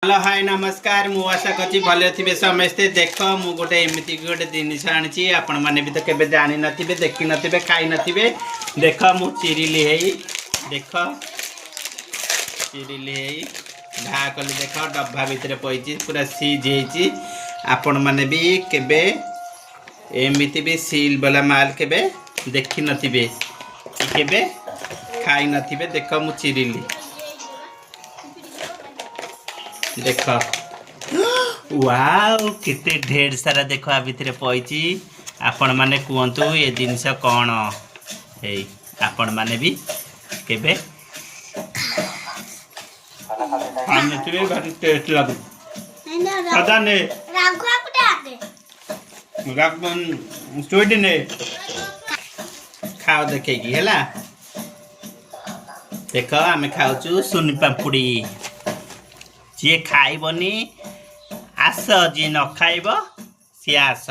Hello hi नमस्कार मु आशा करछि भले थिबे समस्ते देख मु गोटे एमिति गोटे जिनिस आनिछि आपण माने भी तो केबे जानि नथिबे देखि नथिबे खाइ नथिबे देख मु चिरिली हेई देख चिरिली हेई घा कली देख डब्बा भितरे पइछि पूरा सीज हेछि आपण माने भी केबे एमिति भी सील वाला माल केबे देखि नथिबे केबे खाइ नथिबे देख मु चिरिली देख वाओ कितने ढेर सारा देख आ भितर पइछि आपण माने कुहतु ये जिनस कौन है आपण माने भी केबे खाने भारी टेस्ट लागु पता ने राघवा कुटे आके राघवन स्टोडी ने खाओ देखेगी हैला देख आमे खाउछु सुन पापड़ी जी खाइबनी आस जी न खाइब सी आस।